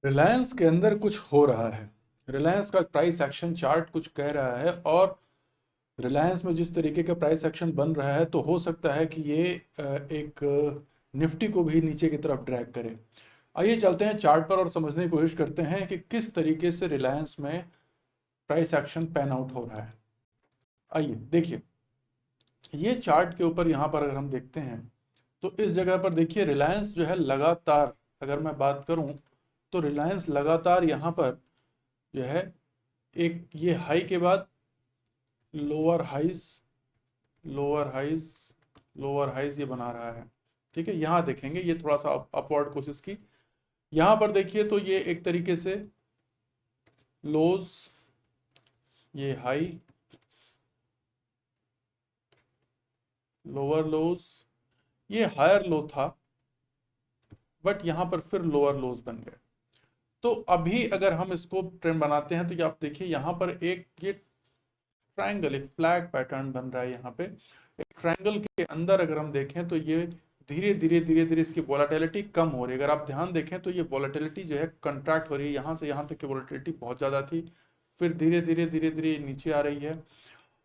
रिलायंस के अंदर कुछ हो रहा है। रिलायंस का प्राइस एक्शन चार्ट कुछ कह रहा है और रिलायंस में जिस तरीके का प्राइस एक्शन बन रहा है तो हो सकता है कि ये एक निफ्टी को भी नीचे की तरफ ड्रैग करे। आइए चलते हैं चार्ट पर और समझने की कोशिश करते हैं कि किस तरीके से रिलायंस में प्राइस एक्शन पैन आउट हो रहा है। आइए देखिए, ये चार्ट के ऊपर यहाँ पर अगर हम देखते हैं तो इस जगह पर देखिए रिलायंस जो है लगातार, अगर मैं बात करूँ तो रिलायंस लगातार यहाँ पर जो है एक ये हाई के बाद lower highs, lower highs, lower highs ये बना रहा है। ठीक है, यहाँ देखेंगे ये थोड़ा सा अपवर्ड कोशिश की। यहाँ पर देखिए तो ये एक तरीके से लोज, ये हाई, लोअर लोज, ये हायर लो था बट यहाँ पर फिर लोअर लोज बन गए। तो अभी अगर हम इसको ट्रेंड बनाते हैं तो ये आप देखिए यहाँ पर एक ये ट्रायंगल, एक फ्लैग पैटर्न बन रहा है। यहाँ पे एक ट्रायंगल के अंदर अगर हम देखें तो ये धीरे धीरे इसकी वॉलेटिलिटी कम हो रही है। अगर आप ध्यान देखें तो ये वॉलेटिलिटी जो है कंट्रैक्ट हो रही है, यहाँ से यहाँ तक की वॉलेटिलिटी बहुत ज़्यादा थी, फिर धीरे धीरे नीचे आ रही है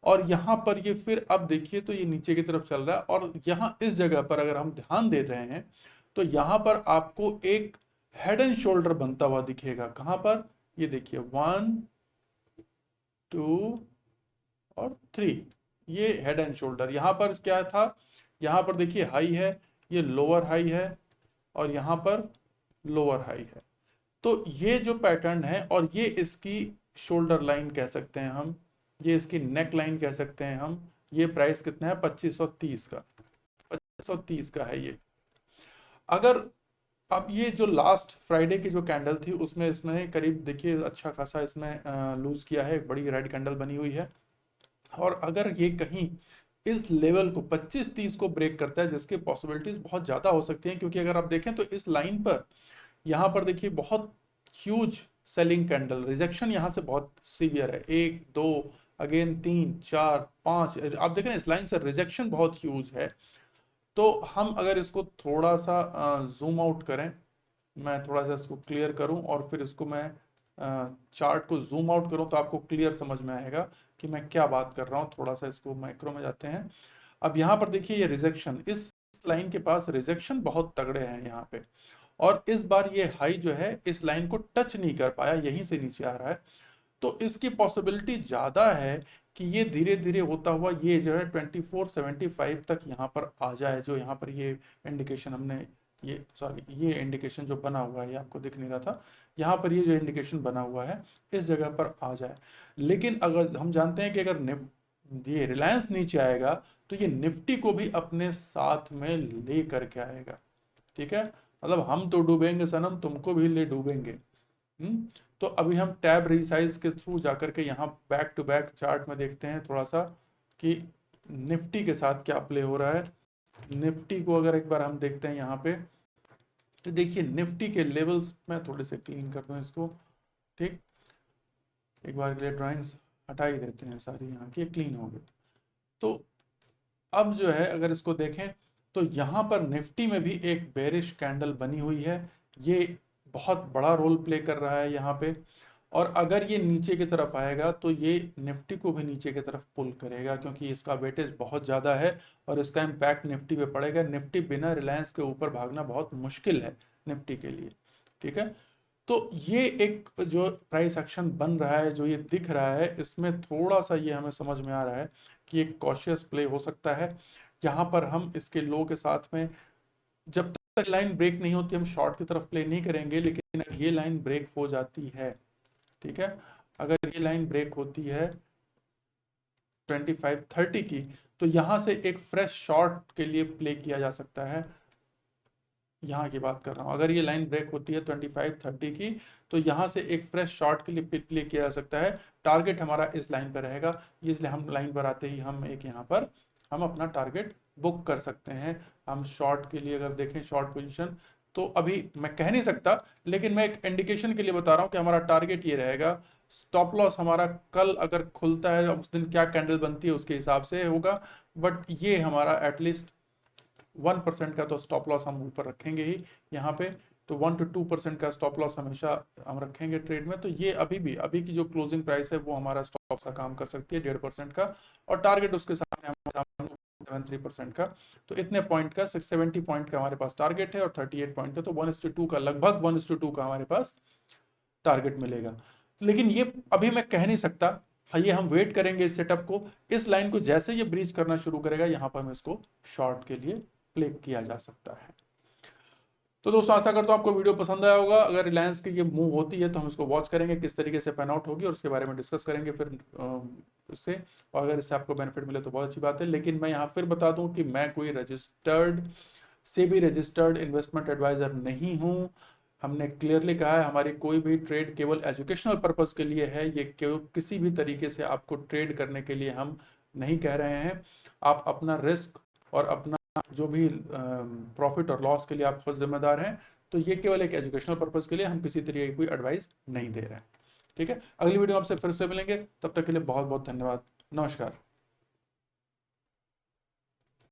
और यहाँ पर ये फिर अब देखिए तो ये नीचे की तरफ चल रहा है। और यहाँ इस जगह पर अगर हम ध्यान दे रहे हैं तो यहाँ पर आपको एक हेड एंड शोल्डर बनता हुआ दिखेगा। कहाँ पर? ये देखिए 1 2 और 3, ये हेड एंड शोल्डर। यहाँ पर क्या था, यहाँ पर देखिए हाई है, ये लोअर हाई है और यहाँ पर लोअर हाई है। तो ये जो पैटर्न है और ये इसकी शोल्डर लाइन कह सकते हैं हम, ये इसकी नेक लाइन कह सकते हैं हम। ये प्राइस कितना है? 2530 का, 2530 का है ये। अगर अब ये जो लास्ट फ्राइडे की जो कैंडल थी उसमें इसमें करीब देखिए अच्छा खासा इसमें लूज किया है, एक बड़ी रेड कैंडल बनी हुई है। और अगर ये कहीं इस लेवल को 25-30 को ब्रेक करता है, जिसकी पॉसिबिलिटीज बहुत ज़्यादा हो सकती हैं, क्योंकि अगर आप देखें तो इस लाइन पर यहाँ पर देखिए बहुत ह्यूज सेलिंग कैंडल, रिजेक्शन यहाँ से बहुत सीवियर है, 1 2 अगेन 3 4 5, आप देख रहे हैं इस लाइन से रिजेक्शन बहुत ह्यूज है। तो हम अगर इसको थोड़ा सा जूम आउट करें, मैं थोड़ा सा इसको क्लियर करूं और फिर इसको मैं चार्ट को जूम आउट करूं तो आपको क्लियर समझ में आएगा कि मैं क्या बात कर रहा हूं। थोड़ा सा इसको माइक्रो में जाते हैं। अब यहाँ पर देखिए ये रिजेक्शन, इस लाइन के पास रिजेक्शन बहुत तगड़े हैं यहाँ पे, और इस बार ये हाई जो है इस लाइन को टच नहीं कर पाया, यहीं से नीचे आ रहा है। तो इसकी पॉसिबिलिटी ज़्यादा है कि ये धीरे धीरे होता हुआ ये जो है 2475 तक यहाँ पर आ जाए। जो यहाँ पर ये इंडिकेशन हमने, ये सॉरी, ये इंडिकेशन जो बना हुआ है ये आपको दिख नहीं रहा था, यहाँ पर ये जो इंडिकेशन बना हुआ है इस जगह पर आ जाए। लेकिन अगर हम जानते हैं कि अगर ये रिलायंस नीचे आएगा तो ये निफ्टी को भी अपने साथ में ले करके आएगा। ठीक है, मतलब हम तो डूबेंगे सनम, तुमको भी ले डूबेंगे। तो अभी हम टैब रिसाइज के थ्रू जाकर के यहाँ बैक टू बैक चार्ट में देखते हैं थोड़ा सा कि निफ्टी के साथ क्या प्ले हो रहा है। निफ्टी को अगर एक बार हम देखते हैं यहाँ पे तो देखिए निफ्टी के लेवल्स में थोड़े से क्लीन कर दूँ इसको। ठीक, एक बार के लिए ड्राइंग्स हटा ही देते हैं सारी, यहाँ की क्लीन हो गई। तो अब जो है अगर इसको देखें तो यहाँ पर निफ्टी में भी एक बेरिश कैंडल बनी हुई है, ये बहुत बड़ा रोल प्ले कर रहा है यहाँ पे। और अगर ये नीचे की तरफ आएगा तो ये निफ्टी को भी नीचे की तरफ पुल करेगा, क्योंकि इसका वेटेज बहुत ज़्यादा है और इसका इम्पैक्ट निफ्टी पे पड़ेगा। निफ्टी बिना रिलायंस के ऊपर भागना बहुत मुश्किल है निफ्टी के लिए। ठीक है, तो ये एक जो प्राइस एक्शन बन रहा है, जो ये दिख रहा है, इसमें थोड़ा सा ये हमें समझ में आ रहा है कि एक कॉशियस प्ले हो सकता है। यहाँ पर हम इसके लो के साथ में जब तक लाइन ब्रेक नहीं होती हम शॉर्ट की तरफ प्ले नहीं करेंगे, लेकिन अगर ये लाइन ब्रेक हो जाती है, ठीक है, अगर ये लाइन ब्रेक होती है 2530 की, तो यहाँ से एक फ्रेश शॉर्ट के लिए प्ले किया जा सकता है। यहाँ की बात कर रहा हूँ, अगर ये लाइन ब्रेक होती है 2530 की तो यहाँ से एक फ्रेश शॉर्ट के लिए प्ले किया जा सकता है। टारगेट हमारा इस लाइन पर रहेगा, इसलिए हम लाइन पर आते ही हम एक यहाँ पर हम अपना टारगेट बुक कर सकते हैं। हम शॉर्ट के लिए अगर देखें शॉर्ट पोजीशन तो अभी मैं कह नहीं सकता, लेकिन मैं एक इंडिकेशन के लिए बता रहा हूँ कि हमारा टारगेट ये रहेगा। स्टॉप लॉस हमारा कल अगर खुलता है उस दिन क्या कैंडल बनती है उसके हिसाब से होगा, बट ये हमारा एटलीस्ट 1% का तो स्टॉप लॉस हम ऊपर रखेंगे ही यहाँ पे। तो 1 to 2% का स्टॉप लॉस हमेशा हम रखेंगे ट्रेड में। तो ये अभी की जो क्लोजिंग प्राइस है वो हमारा स्टॉप का काम कर सकती है 1.5% का, और टारगेट उसके सामने हमारे 73% का। तो इतने पॉइंट का 670 पॉइंट का हमारे पास टारगेट है और 38 पॉइंट का, तो 1:2 का, लगभग 1:2 का हमारे पास टारगेट मिलेगा। लेकिन ये अभी मैं कह नहीं सकता, हाँ ये हम वेट करेंगे इस सेटअप को। इस लाइन को जैसे ये ब्रीच करना शुरू करेगा, यहाँ पर हमें इसको शॉर्ट के लिए प्ले किया जा सकता है। तो दोस्तों आशा करता हूँ आपको वीडियो पसंद आया होगा। अगर रिलायंस की ये मूव होती है तो हम इसको वॉच करेंगे किस तरीके से पैन आउट होगी, और उसके बारे में डिस्कस करेंगे फिर इससे। और अगर इससे आपको बेनिफिट मिले तो बहुत अच्छी बात है। लेकिन मैं यहाँ फिर बता दूँ कि मैं कोई registered SEBI registered investment advisor नहीं हूँ। हमने क्लियरली कहा है हमारी कोई भी ट्रेड केवल एजुकेशनल पर्पस के लिए है, ये केवल किसी भी तरीके से आपको ट्रेड करने के लिए हम नहीं कह रहे हैं। आप अपना रिस्क और अपना जो भी प्रॉफिट और लॉस के लिए आप खुद जिम्मेदार हैं। तो ये केवल एक एजुकेशनल पर्पस के लिए, हम किसी तरीके की कोई एडवाइस नहीं दे रहे हैं। ठीक है, अगली वीडियो आपसे फिर से मिलेंगे, तब तक के लिए बहुत बहुत धन्यवाद। नमस्कार।